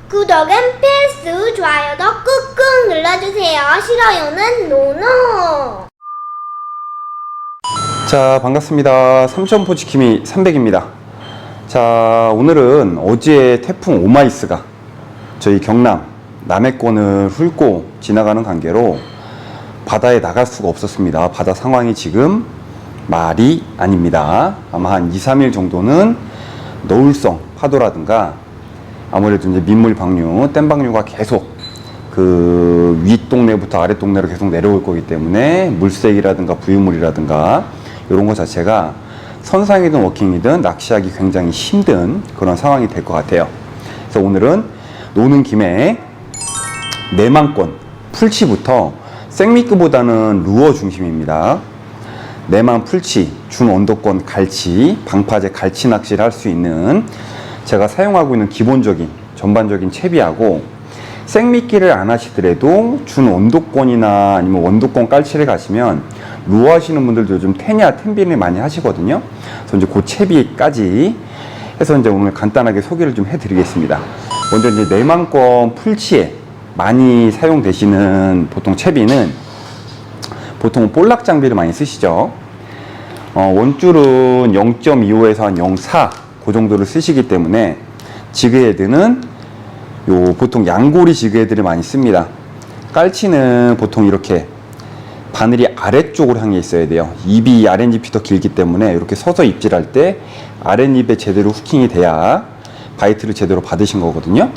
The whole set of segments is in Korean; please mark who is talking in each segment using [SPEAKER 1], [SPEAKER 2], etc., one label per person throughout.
[SPEAKER 1] 구독은 필수, 좋아요도 꾹꾹 눌러주세요. 싫어요는 노노.
[SPEAKER 2] 자, 반갑습니다. 삼천포치킴이 300입니다. 자, 오늘은 어제 태풍 오마이스가 저희 경남 남해권을 훑고 지나가는 관계로 바다에 나갈 수가 없었습니다. 바다 상황이 지금 말이 아닙니다. 아마 한 2-3일 정도는 노을성 파도라든가 아무래도 이제 민물 방류, 댐 방류가 계속 그 윗동네부터 아랫동네로 계속 내려올 거기 때문에 물색이라든가 부유물이라든가 이런 것 자체가 선상이든 워킹이든 낚시하기 굉장히 힘든 그런 상황이 될 것 같아요. 그래서 오늘은 노는 김에 내만권 풀치부터 생미크보다는 루어 중심입니다. 내만 풀치, 준언더권 갈치, 방파제 갈치 낚시를 할 수 있는 제가 사용하고 있는 기본적인 전반적인 채비하고 생미끼를 안 하시더라도 준언더권이나 아니면 원더권 깔치를 가시면 루어 하시는 분들도 요즘 테냐, 텐빈을 많이 하시거든요. 그래서 이제 그 채비까지 해서 이제 오늘 간단하게 소개를 좀 해드리겠습니다. 먼저 이제 내만권 풀치에 많이 사용되시는 보통 채비는 보통 볼락 장비를 많이 쓰시죠. 원줄은 0.25에서 한 0.4 그 정도를 쓰시기 때문에 지그헤드는 보통 양고리 지그헤드를 많이 씁니다. 깔치는 보통 이렇게 바늘이 아래쪽으로 향해 있어야 돼요. 입이 아랫입이 더 길기 때문에 이렇게 서서 입질할 때 아랫입에 제대로 후킹이 돼야 바이트를 제대로 받으신 거거든요.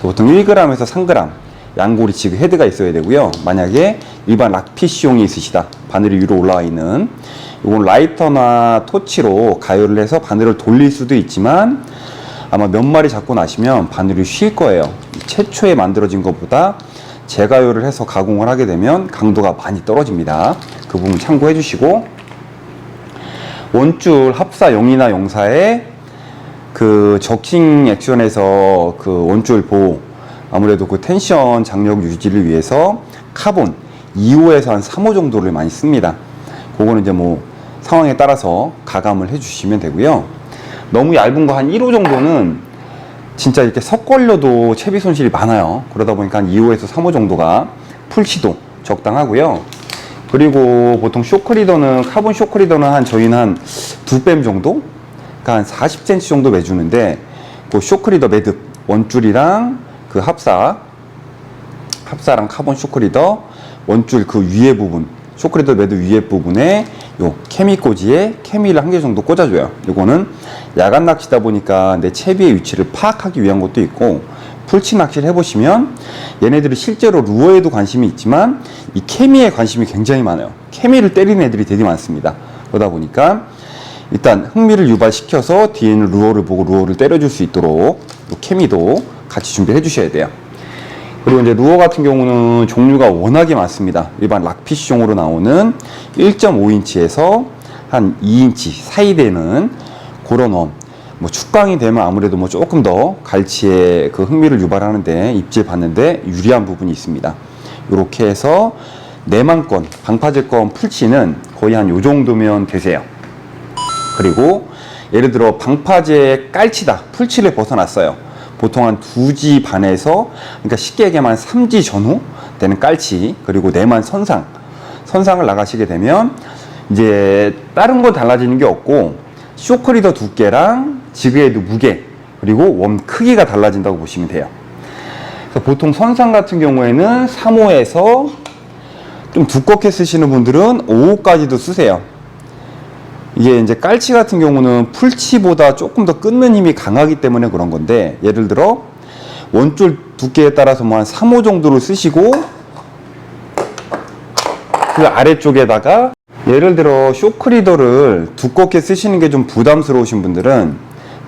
[SPEAKER 2] 보통 1g에서 3g 양고리 지그 헤드가 있어야 되고요. 만약에 일반 락피쉬용이 있으시다, 바늘이 위로 올라와 있는, 이건 라이터나 토치로 가열을 해서 바늘을 돌릴 수도 있지만 아마 몇 마리 잡고 나시면 바늘이 쉴 거예요. 최초에 만들어진 것보다 재가열을 해서 가공을 하게 되면 강도가 많이 떨어집니다. 그 부분 참고해 주시고, 원줄 합사 0이나 0사에 그 적싱 액션에서 그 원줄 보호, 아무래도 그 텐션 장력 유지를 위해서 카본 2호에서 한 3호 정도를 많이 씁니다. 그거는 이제 뭐 상황에 따라서 가감을 해 주시면 되고요. 너무 얇은 거 한 1호 정도는 진짜 이렇게 석 걸려도 채비 손실이 많아요. 그러다 보니까 한 2호에서 3호 정도가 풀치도 적당하고요. 그리고 보통 쇼크리더는, 카본 쇼크리더는 한 저희는 한 2뺨 정도? 그러니까 한 40cm 정도 매주는데, 그 쇼크리더 매듭 원줄이랑 그 합사랑 카본 쇼크리더 원줄 그 위에 부분, 쇼크리더 매듭 위에 부분에 요 케미 꽂이에 케미를 1개 정도 꽂아줘요. 이거는 야간 낚시다 보니까 내 채비의 위치를 파악하기 위한 것도 있고, 풀치 낚시를 해보시면 얘네들이 실제로 루어에도 관심이 있지만 이 케미에 관심이 굉장히 많아요. 케미를 때리는 애들이 되게 많습니다. 그러다 보니까 일단 흥미를 유발시켜서 뒤에는 루어를 보고 루어를 때려줄 수 있도록 이 케미도 같이 준비해 주셔야 돼요. 그리고 이제 루어 같은 경우는 종류가 워낙에 많습니다. 일반 락피쉬용으로 나오는 1.5인치에서 한 2인치 사이 되는 그런 웜, 뭐 축강이 되면 아무래도 뭐 조금 더 갈치의 그 흥미를 유발하는데 입질 받는데 유리한 부분이 있습니다. 이렇게 해서 내만권, 방파제권 풀치는 거의 한 요 정도면 되세요. 그리고 예를 들어 방파제 깔치다, 풀치를 벗어났어요. 보통 한 2G 반에서, 그러니까 쉽게 얘기하면 3G 전후 되는 깔치, 그리고 내만 선상을 나가시게 되면 이제 다른 건 달라지는 게 없고 쇼크리더 두께랑 지그헤드 무게, 그리고 웜 크기가 달라진다고 보시면 돼요. 그래서 보통 선상 같은 경우에는 3호에서 좀 두껍게 쓰시는 분들은 5호까지도 쓰세요. 이게 이제 깔치 같은 경우는 풀치보다 조금 더 끊는 힘이 강하기 때문에 그런 건데, 예를 들어 원줄 두께에 따라서 뭐 한 3호 정도를 쓰시고 그 아래쪽에다가 예를 들어 쇼크리더를 두껍게 쓰시는 게 좀 부담스러우신 분들은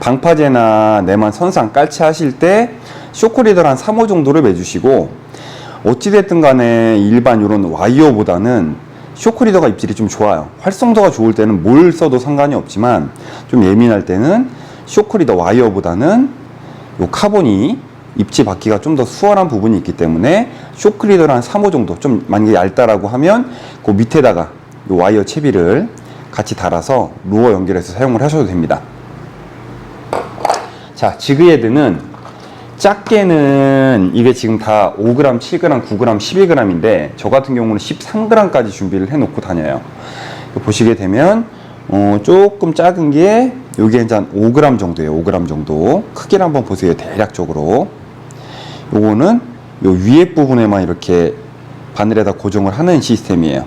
[SPEAKER 2] 방파제나 내만 선상 깔치 하실 때 쇼크리더를 한 3호 정도를 매주시고, 어찌됐든 간에 일반 이런 와이어보다는 쇼크리더가 입질이 좀 좋아요. 활성도가 좋을 때는 뭘 써도 상관이 없지만 좀 예민할 때는 쇼크리더 와이어보다는 요 카본이 입질 받기가 좀 더 수월한 부분이 있기 때문에 쇼크리더를 한 3호 정도, 좀 만약에 얇다라고 하면 그 밑에다가 요 와이어 채비를 같이 달아서 루어 연결해서 사용을 하셔도 됩니다. 자, 지그헤드는 작게는 이게 지금 다 5g, 7g, 9g, 11g인데 저 같은 경우는 13g까지 준비를 해 놓고 다녀요. 보시게 되면 조금 작은 게 요게 이제 한 5g 정도예요. 5g 정도. 크기를 한번 보세요. 대략적으로. 요거는 요 위에 부분에만 이렇게 바늘에다 고정을 하는 시스템이에요.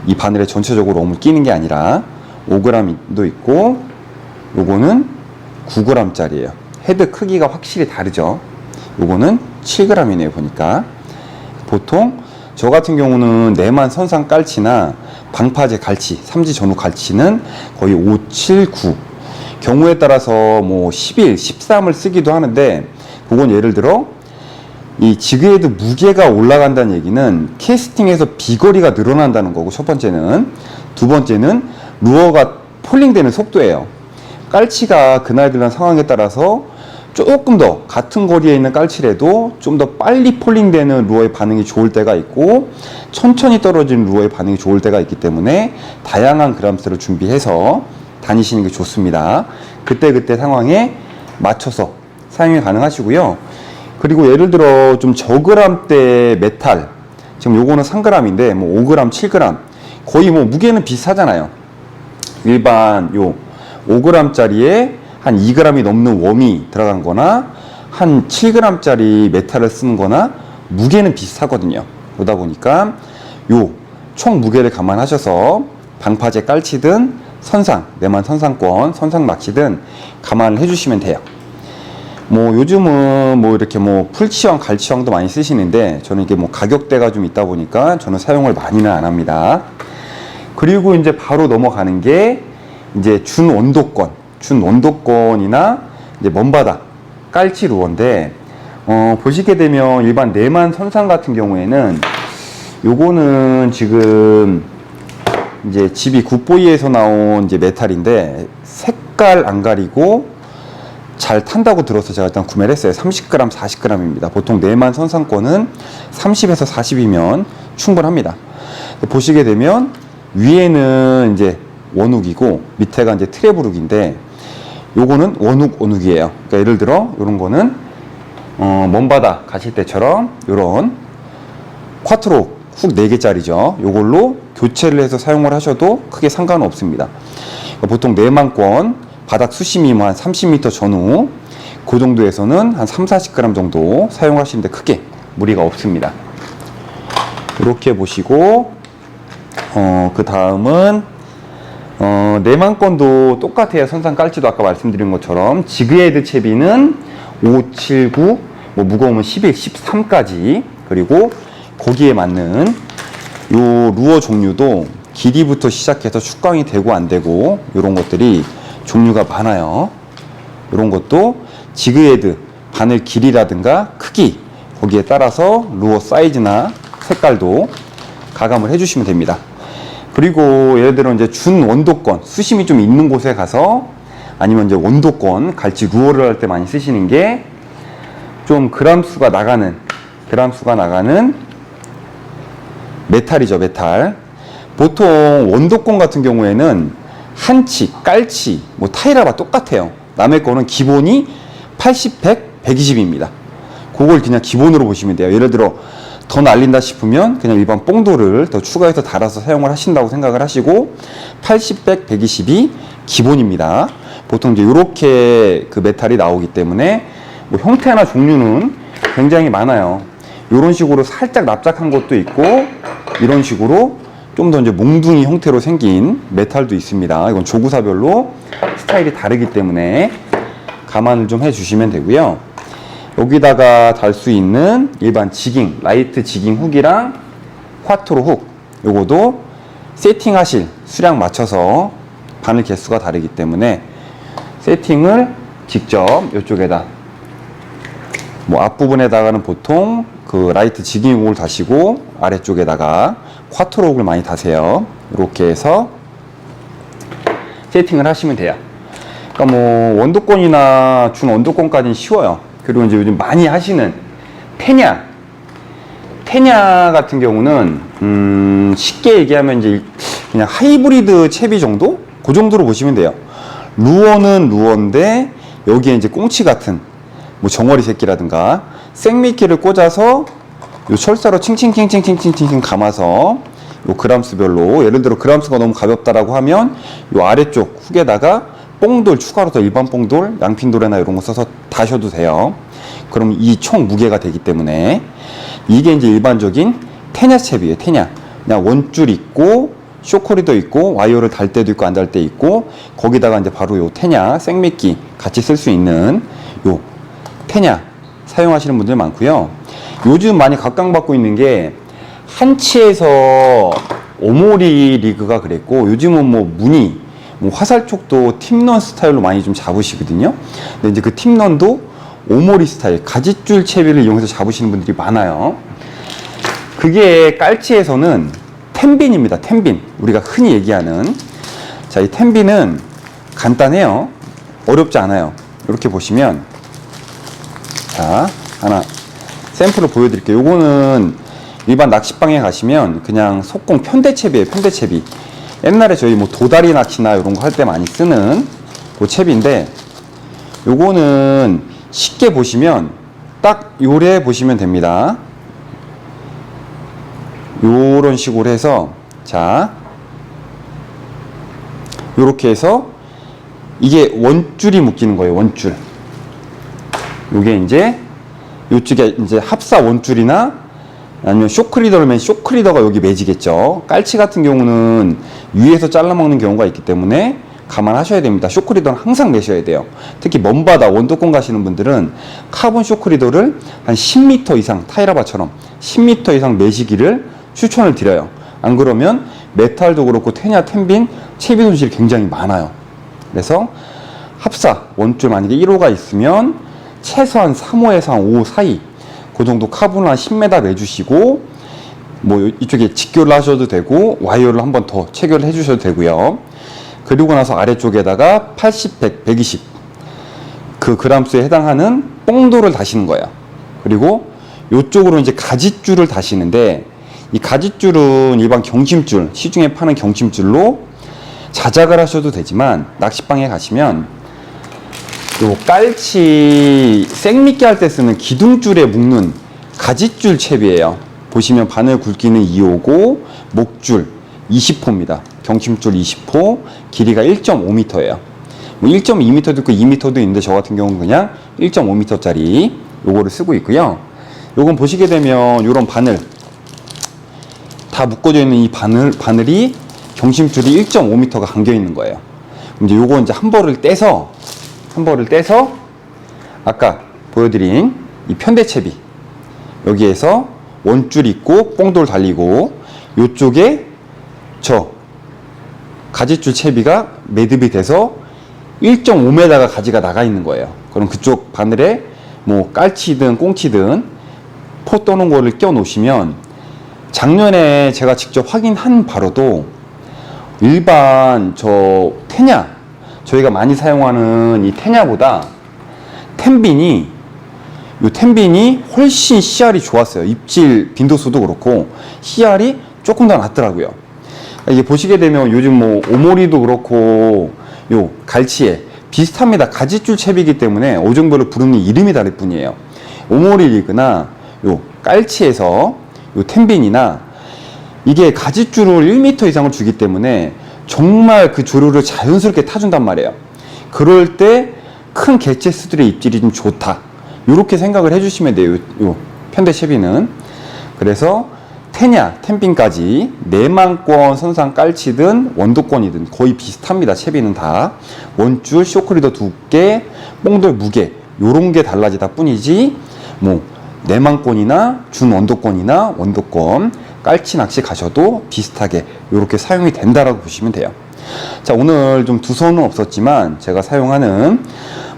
[SPEAKER 2] 이 바늘에 전체적으로 옴을 끼는 게 아니라 5g도 있고 요거는 9g 짜리예요. 헤드 크기가 확실히 다르죠. 요거는 7g이네요. 보니까 보통 저 같은 경우는 내만 선상 깔치나 방파제 갈치, 삼지 전후 갈치는 거의 5, 7, 9 경우에 따라서 뭐 11, 13을 쓰기도 하는데 그건 예를 들어 이 지그헤드 무게가 올라간다는 얘기는 캐스팅에서 비거리가 늘어난다는 거고 첫 번째는. 두 번째는 루어가 폴링되는 속도예요. 깔치가 그날그날 상황에 따라서 조금 더 같은 거리에 있는 깔치라도 좀 더 빨리 폴링되는 루어의 반응이 좋을 때가 있고 천천히 떨어지는 루어의 반응이 좋을 때가 있기 때문에 다양한 그람수를 준비해서 다니시는 게 좋습니다. 그때그때 상황에 맞춰서 사용이 가능하시고요. 그리고 예를 들어 좀 저그램대 메탈, 지금 요거는 3g인데 뭐 5g, 7g 거의 뭐 무게는 비슷하잖아요. 일반 요 5g짜리에 한 2g이 넘는 웜이 들어간 거나 한 7g짜리 메탈을 쓰는 거나 무게는 비슷하거든요. 그러다 보니까 요 총 무게를 감안하셔서 방파제 깔치든 선상, 내만 선상권, 선상 낚시든 감안을 해주시면 돼요. 뭐 요즘은 뭐 이렇게 뭐 풀치왕, 갈치왕도 많이 쓰시는데 저는 이게 뭐 가격대가 좀 있다 보니까 저는 사용을 많이는 안 합니다. 그리고 이제 바로 넘어가는 게 이제 준원도권이나 이제 먼바다 깔치 루어인데 보시게 되면 일반 내만 선상 같은 경우에는 요거는 지금 이제 집이 굿보이에서 나온 이제 메탈인데 색깔 안 가리고 잘 탄다고 들어서 제가 일단 구매를 했어요. 30g, 40g입니다. 보통 내만 선상권은 30에서 40이면 충분합니다. 보시게 되면 위에는 이제 원욱이고 밑에가 이제 트래블욱인데 요거는 원욱이에요. 그러니까 예를 들어 요런 거는 먼바다 가실 때처럼 요런 쿼트로 훅 4개짜리죠. 요걸로 교체를 해서 사용을 하셔도 크게 상관은 없습니다. 그러니까 보통 내만권 바닥 수심이 한 30m 전후 그 정도에서는 한 3, 40g 정도 사용하시는데 크게 무리가 없습니다. 이렇게 보시고 그 다음은 내만권도 똑같아요. 선상 깔치도 아까 말씀드린 것처럼 지그헤드 채비는 5, 7, 9 뭐 무거우면 11, 13까지 그리고 거기에 맞는 요 루어 종류도 길이부터 시작해서 축광이 되고 안 되고 이런 것들이 종류가 많아요. 이런 것도 지그헤드 바늘 길이라든가 크기 거기에 따라서 루어 사이즈나 색깔도 가감을 해주시면 됩니다. 그리고 예를 들어 이제 준원도권 수심이 좀 있는 곳에 가서 아니면 이제 원도권 갈치 루어를 할 때 많이 쓰시는 게 좀 그람수가 나가는 메탈이죠. 메탈. 보통 원도권 같은 경우에는 한치, 깔치, 뭐 타이라바 똑같아요. 남의 거는 기본이 80, 100, 120입니다. 그걸 그냥 기본으로 보시면 돼요. 예를 들어 더 날린다 싶으면 그냥 일반 뽕도를 더 추가해서 달아서 사용을 하신다고 생각을 하시고 80, 100, 120이 기본입니다. 보통 이제 이렇게 그 메탈이 나오기 때문에 뭐 형태나 종류는 굉장히 많아요. 이런 식으로 살짝 납작한 것도 있고 이런 식으로 좀 더 이제 몽둥이 형태로 생긴 메탈도 있습니다. 이건 조구사별로 스타일이 다르기 때문에 감안을 좀 해주시면 되고요. 여기다가 달 수 있는 일반 지깅, 라이트 지깅 훅이랑 쿼트로 훅 요거도 세팅하실 수량 맞춰서 바늘 개수가 다르기 때문에 세팅을 직접 이쪽에다 뭐 앞부분에다가는 보통 그 라이트 지깅 훅을 다시고 아래쪽에다가 쿼트로 훅을 많이 다세요. 이렇게 해서 세팅을 하시면 돼요. 그러니까 뭐 원도권이나 준원도권까지는 쉬워요. 그리고 이제 요즘 많이 하시는 테냐 같은 경우는 쉽게 얘기하면 이제 그냥 하이브리드 채비 정도? 그 정도로 보시면 돼요. 루어는 루어인데 여기에 이제 꽁치 같은 뭐 정어리 새끼라든가 생미끼를 꽂아서 요 철사로 칭칭칭칭칭칭칭 감아서 요 그람수별로, 예를 들어 그람수가 너무 가볍다라고 하면 요 아래쪽 훅에다가 뽕돌 추가로 더 일반 뽕돌, 양핀돌이나 이런 거 써서 다셔도 돼요. 그럼 이 총 무게가 되기 때문에 이게 이제 일반적인 테냐 챕이에요. 테냐. 그냥 원줄 있고 쇼코리더 있고 와이어를 달 때도 있고 안 달 때 있고 거기다가 이제 바로 요 테냐 생미끼 같이 쓸 수 있는 요 테냐 사용하시는 분들 많고요. 요즘 많이 각광받고 있는 게 한치에서 오모리 리그가 그랬고, 요즘은 뭐 무늬, 뭐 화살 쪽도 팁런 스타일로 많이 좀 잡으시거든요. 근데 이제 그 팁런도 오모리 스타일, 가지줄 채비를 이용해서 잡으시는 분들이 많아요. 그게 깔치에서는 텐빈입니다. 텐빈. 우리가 흔히 얘기하는. 자, 이 텐빈은 간단해요. 어렵지 않아요. 이렇게 보시면, 자, 하나 샘플을 보여드릴게요. 요거는 일반 낚시방에 가시면 그냥 속공 편대채비예요. 편대채비. 옛날에 저희 뭐 도다리 낚시나 이런 거 할 때 많이 쓰는 그 채비인데, 요거는 쉽게 보시면 딱 요래 보시면 됩니다. 요런 식으로 해서, 자, 요렇게 해서 이게 원줄이 묶이는 거예요. 원줄. 요게 이제 요쪽에 이제 합사 원줄이나 아니면 쇼크리더면 쇼크리더가 여기 매지겠죠. 깔치 같은 경우는 위에서 잘라먹는 경우가 있기 때문에 감안하셔야 됩니다. 쇼크리더는 항상 매셔야 돼요. 특히 먼 바다 원도권 가시는 분들은 카본 쇼크리더를 한 10m 이상, 타이라바처럼 10m 이상 매시기를 추천을 드려요. 안 그러면 메탈도 그렇고 테냐, 텐빈, 채비 손실이 굉장히 많아요. 그래서 합사 원줄 만약에 1호가 있으면 최소한 3호에서 한 5호 사이 그 정도 카본을 한 10m 매주시고, 뭐 이쪽에 직교를 하셔도 되고 와이어를 한 번 더 체결을 해주셔도 되고요. 그리고 나서 아래쪽에다가 80, 100, 120 그 그람수에 해당하는 뽕돌을 다시는 거예요. 그리고 이쪽으로 이제 가짓줄을 다시는데, 이 가짓줄은 일반 경심줄, 시중에 파는 경심줄로 자작을 하셔도 되지만, 낚시방에 가시면 요 깔치 생미끼 할 때 쓰는 기둥줄에 묶는 가짓줄 채비예요. 보시면 바늘 굵기는 2호고 목줄 20호입니다. 경심줄 20호, 길이가 1.5m예요. 뭐 1.2m도 있고 2m도 있는데 저 같은 경우는 그냥 1.5m짜리 요거를 쓰고 있고요. 요건 보시게 되면 요런 바늘 다 묶어져 있는 이 바늘이 경심줄이 1.5m가 감겨 있는 거예요. 이제 요거 이제 한 벌을 떼서 아까 보여드린 이 편대채비 여기에서 원줄 있고 뽕돌 달리고 요쪽에 저 가짓줄 채비가 매듭이 돼서 1.5m가 가지가 나가 있는 거예요. 그럼 그쪽 바늘에 뭐 깔치든 꽁치든 포 떠는 거를 껴 놓으시면, 작년에 제가 직접 확인한 바로도 일반 저 테냐, 저희가 많이 사용하는 이 테냐보다 텐빈이 훨씬 CR이 좋았어요. 입질 빈도수도 그렇고 CR이 조금 더 낫더라고요. 이게 보시게 되면 요즘 뭐 오모리도 그렇고 요 갈치에 비슷합니다. 가짓줄 채비이기 때문에 어종별로 부르는 이름이 다를 뿐이에요. 오모리 리그나 요 깔치에서 요 텐빈이나 이게 가짓줄을 1m 이상을 주기 때문에 정말 그 조류를 자연스럽게 타준단 말이에요. 그럴 때 큰 개체수들의 입질이 좀 좋다, 이렇게 생각을 해주시면 돼요. 요 편대 채비는. 그래서 테냐, 텐빈까지 내만권 선상 깔치든 원도권이든 거의 비슷합니다. 채비는 다 원줄, 쇼크리더 두께, 뽕돌 무게 요런 게 달라지다 뿐이지, 뭐 내만권이나 준원도권이나 원도권 깔치 낚시 가셔도 비슷하게 이렇게 사용이 된다라고 보시면 돼요. 자, 오늘 좀 두서는 없었지만 제가 사용하는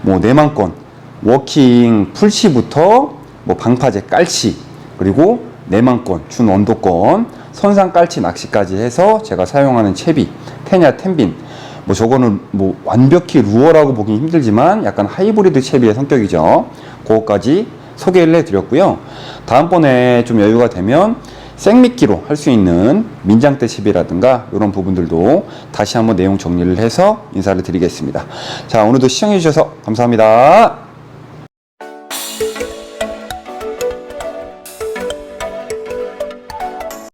[SPEAKER 2] 뭐 내만권 워킹 풀시부터 뭐 방파제 깔치, 그리고 내만권 준원도권 선상 깔치 낚시까지 해서 제가 사용하는 채비 테냐, 텐빈, 뭐 저거는 뭐 완벽히 루어라고 보기 힘들지만 약간 하이브리드 채비의 성격이죠. 그거까지 소개를 해드렸고요. 다음번에 좀 여유가 되면 생미끼로 할 수 있는 민장대 채비라든가 이런 부분들도 다시 한번 내용 정리를 해서 인사를 드리겠습니다. 자, 오늘도 시청해 주셔서 감사합니다.